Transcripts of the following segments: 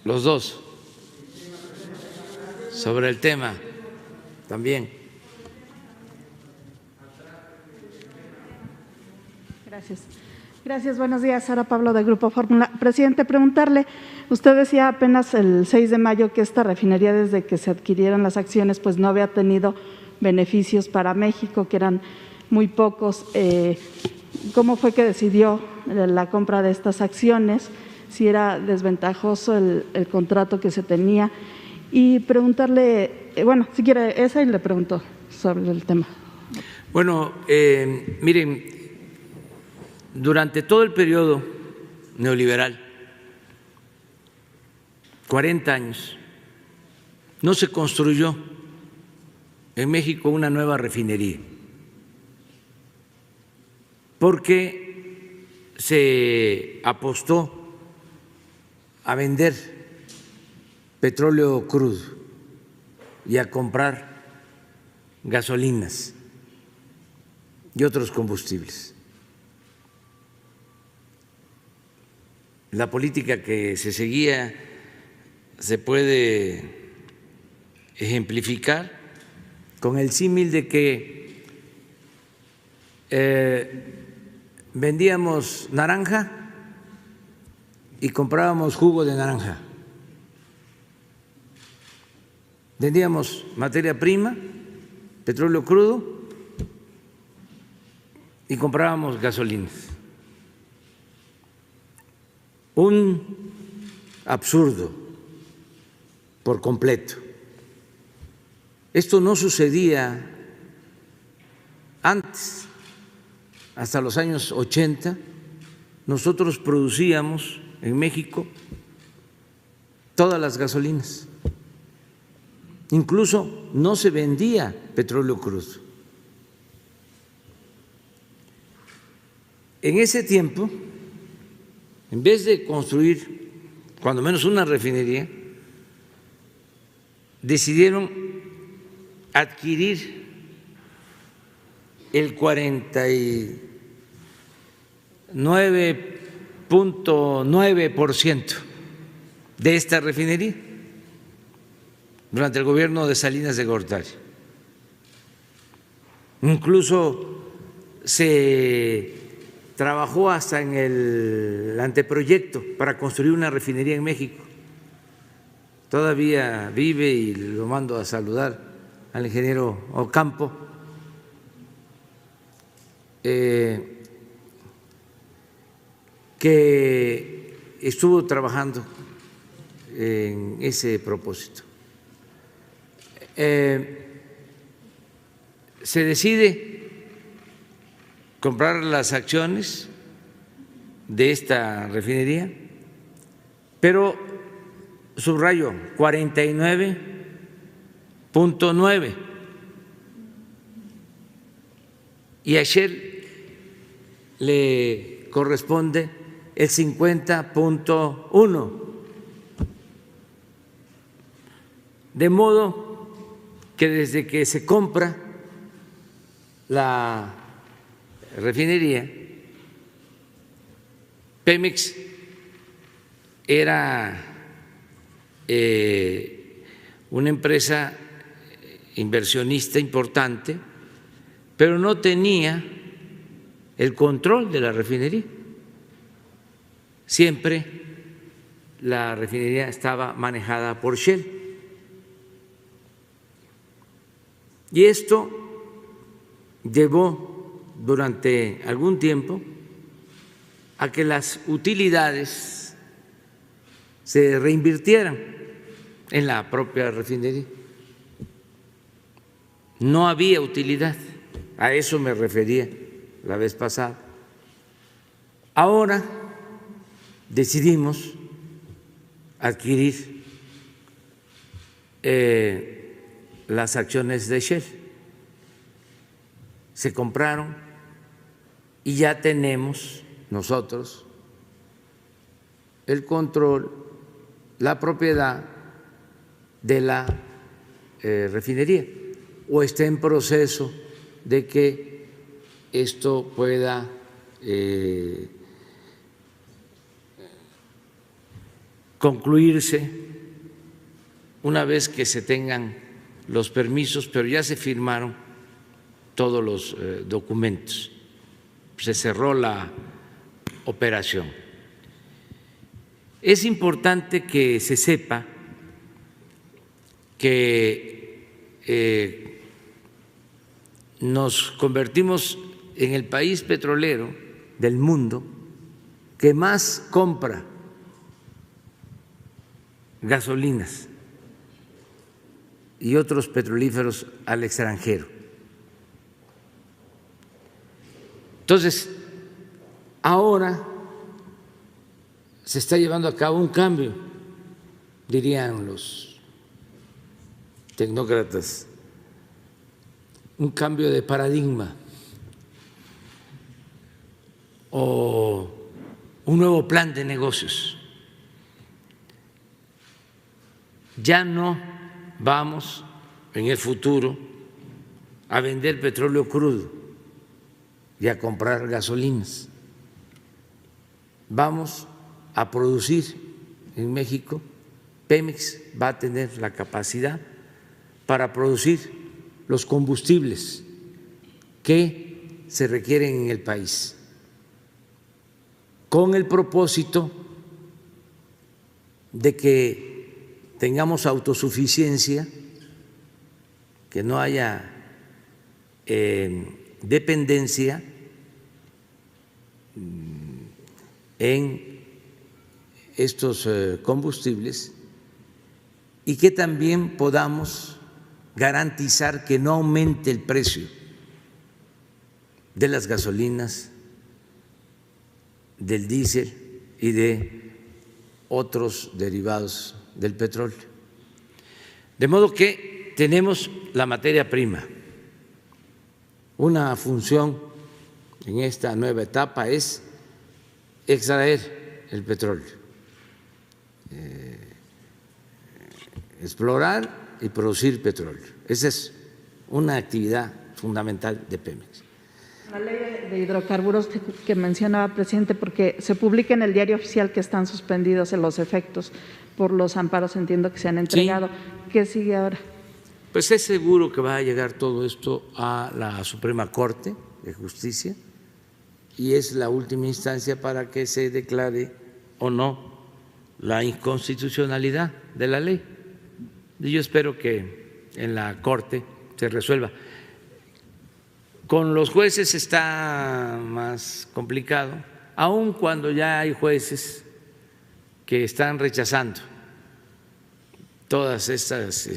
los dos, sobre el tema también. Gracias. Gracias, buenos días. Sara Pablo, de Grupo Fórmula. Presidente, preguntarle, usted decía apenas el 6 de mayo que esta refinería, desde que se adquirieron las acciones, pues no había tenido beneficios para México, que eran muy pocos. ¿Cómo fue que decidió la compra de estas acciones? Si era desventajoso el contrato que se tenía. Y preguntarle, bueno, si quiere esa, y le pregunto sobre el tema. Bueno, miren, durante todo el periodo neoliberal, 40 años, no se construyó en México una nueva refinería, porque se apostó a vender petróleo crudo y a comprar gasolinas y otros combustibles. La política que se seguía se puede ejemplificar con el símil de que vendíamos naranja y comprábamos jugo de naranja. Vendíamos materia prima, petróleo crudo, y comprábamos gasolinas. Un absurdo por completo. Esto no sucedía antes. Hasta los años 80 nosotros producíamos en México todas las gasolinas. Incluso no se vendía petróleo crudo. En ese tiempo, en vez de construir cuando menos una refinería, decidieron adquirir el 49.9% de esta refinería durante el gobierno de Salinas de Gortari. Incluso se trabajó hasta en el anteproyecto para construir una refinería en México. Todavía vive, y lo mando a saludar al ingeniero Ocampo, que estuvo trabajando en ese propósito. Se decide comprar las acciones de esta refinería, pero subrayo 49.9, y a Shell le corresponde el 50.1, de modo que desde que se compra la refinería, Pemex era una empresa inversionista importante, pero no tenía el control de la refinería. Siempre la refinería estaba manejada por Shell. Y esto llevó durante algún tiempo a que las utilidades se reinvirtieran en la propia refinería. No había utilidad, a eso me refería la vez pasada. Ahora decidimos adquirir las acciones de Shell. Se compraron y ya tenemos nosotros el control, la propiedad de la refinería, o está en proceso de que esto pueda concluirse una vez que se tengan los permisos, pero ya se firmaron todos los documentos, se cerró la operación. Es importante que se sepa que nos convertimos en el país petrolero del mundo que más compra gasolinas y otros petrolíferos al extranjero. Entonces, ahora se está llevando a cabo un cambio, dirían los tecnócratas, un cambio de paradigma o un nuevo plan de negocios. Ya no vamos en el futuro a vender petróleo crudo y a comprar gasolinas. Vamos a producir en México. Pemex va a tener la capacidad para producir los combustibles que se requieren en el país, con el propósito de que tengamos autosuficiencia, que no haya dependencia en estos combustibles y que también podamos garantizar que no aumente el precio de las gasolinas, del diésel y de otros derivados del petróleo. De modo que tenemos la materia prima. Una función en esta nueva etapa es extraer el petróleo, explorar y producir petróleo. Esa es una actividad fundamental de Pemex. La ley de hidrocarburos que mencionaba, presidente, porque se publica en el Diario Oficial que están suspendidos en los efectos por los amparos, entiendo que se han entregado. Sí. ¿Qué sigue ahora? Pues es seguro que va a llegar todo esto a la Suprema Corte de Justicia y es la última instancia para que se declare o no la inconstitucionalidad de la ley. Y yo espero que en la Corte se resuelva. Con los jueces está más complicado, aun cuando ya hay jueces que están rechazando todas estas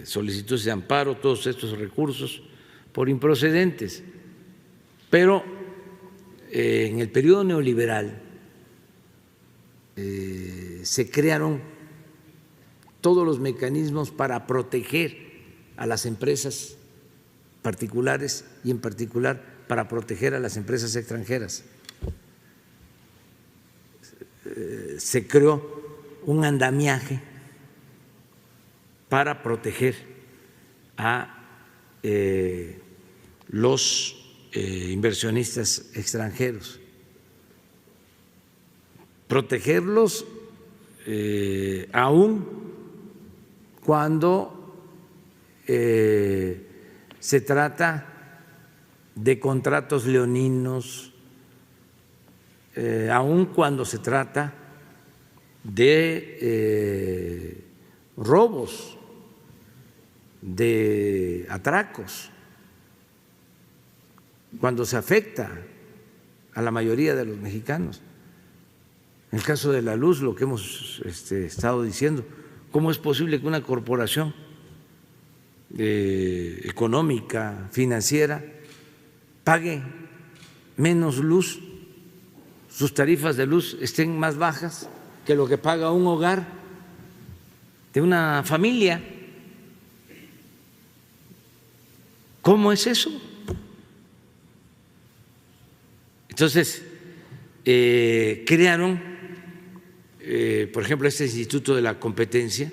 solicitudes de amparo, todos estos recursos por improcedentes. Pero en el periodo neoliberal se crearon todos los mecanismos para proteger a las empresas particulares y en particular para proteger a las empresas extranjeras. Se creó un andamiaje para proteger a los inversionistas extranjeros, protegerlos aún cuando se trata de contratos leoninos, aun cuando se trata de robos, de atracos, cuando se afecta a la mayoría de los mexicanos. En el caso de la luz, lo que hemos estado diciendo, ¿cómo es posible que una corporación económica, financiera, pague menos luz, sus tarifas de luz estén más bajas que lo que paga un hogar de una familia? ¿Cómo es eso? Entonces, crearon, por ejemplo, este Instituto de la Competencia,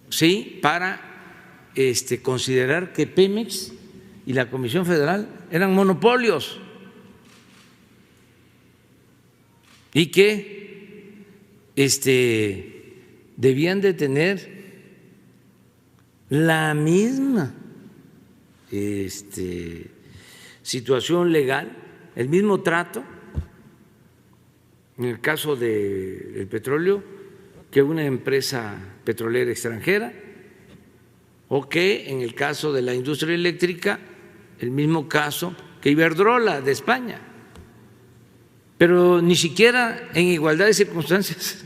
sí, para considerar que Pemex y la Comisión Federal eran monopolios y que debían de tener la misma situación legal, el mismo trato en el caso del petróleo que una empresa petrolera extranjera, o que en el caso de la industria eléctrica, el mismo caso que Iberdrola de España. Pero ni siquiera en igualdad de circunstancias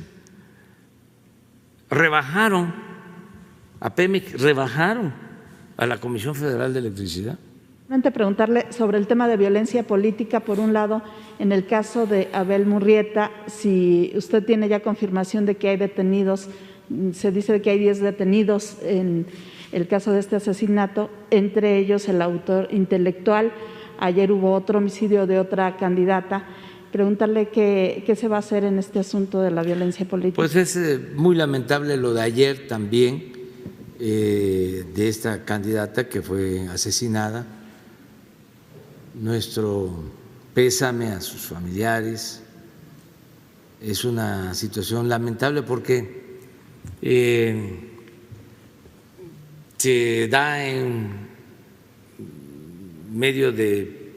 rebajaron a Pemex, rebajaron a la Comisión Federal de Electricidad. Preguntarle sobre el tema de violencia política, por un lado, en el caso de Abel Murrieta, si usted tiene ya confirmación de que hay detenidos, se dice que hay 10 detenidos en el caso de este asesinato, entre ellos el autor intelectual. Ayer hubo otro homicidio de otra candidata. Preguntarle qué se va a hacer en este asunto de la violencia política. Pues es muy lamentable lo de ayer también, de esta candidata que fue asesinada. Nuestro pésame a sus familiares. Es una situación lamentable porque se da en medio del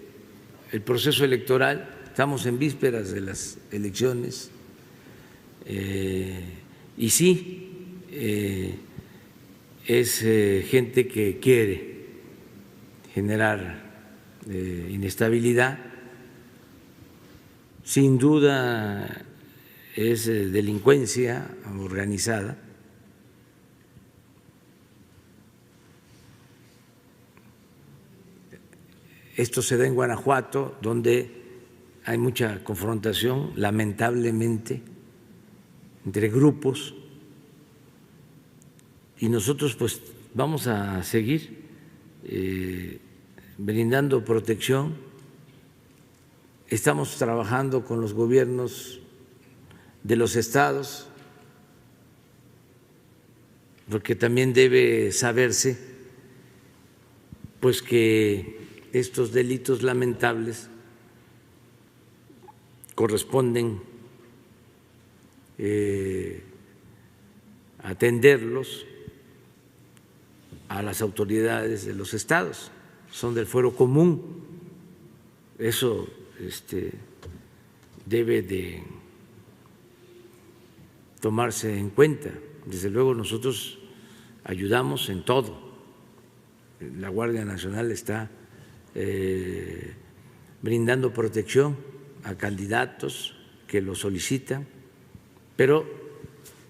proceso electoral, estamos en vísperas de las elecciones, y sí, es gente que quiere generar inestabilidad. Sin duda es delincuencia organizada. Esto se da en Guanajuato, donde hay mucha confrontación, lamentablemente, entre grupos, y nosotros pues vamos a seguir brindando protección. Estamos trabajando con los gobiernos de los estados, porque también debe saberse pues que estos delitos lamentables corresponden atenderlos a las autoridades de los estados, son del fuero común. Eso debe de tomarse en cuenta. Desde luego nosotros ayudamos en todo. La Guardia Nacional está brindando protección a candidatos que lo solicitan, pero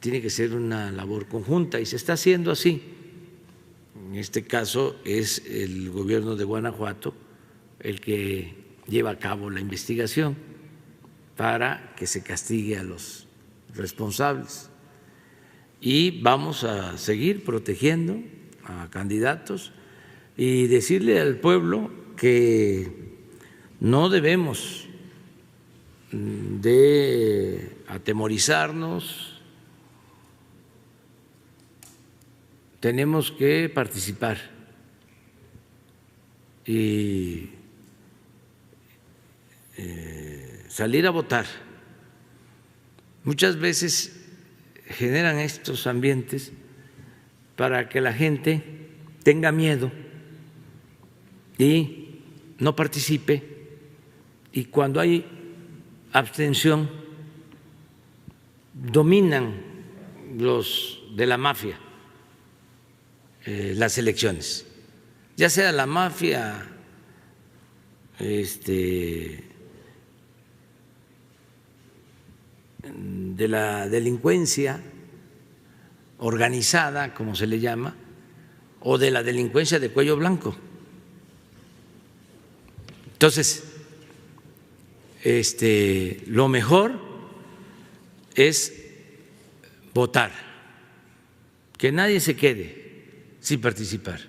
tiene que ser una labor conjunta y se está haciendo así. En este caso es el gobierno de Guanajuato el que lleva a cabo la investigación para que se castigue a los responsables, y vamos a seguir protegiendo a candidatos y decirle al pueblo que no debemos de atemorizarnos. Tenemos que participar y salir a votar. Muchas veces generan estos ambientes para que la gente tenga miedo y no participe, y cuando hay abstención dominan los de la mafia las elecciones, ya sea la mafia de la delincuencia organizada, como se le llama, o de la delincuencia de cuello blanco. Entonces, lo mejor es votar, que nadie se quede sin participar.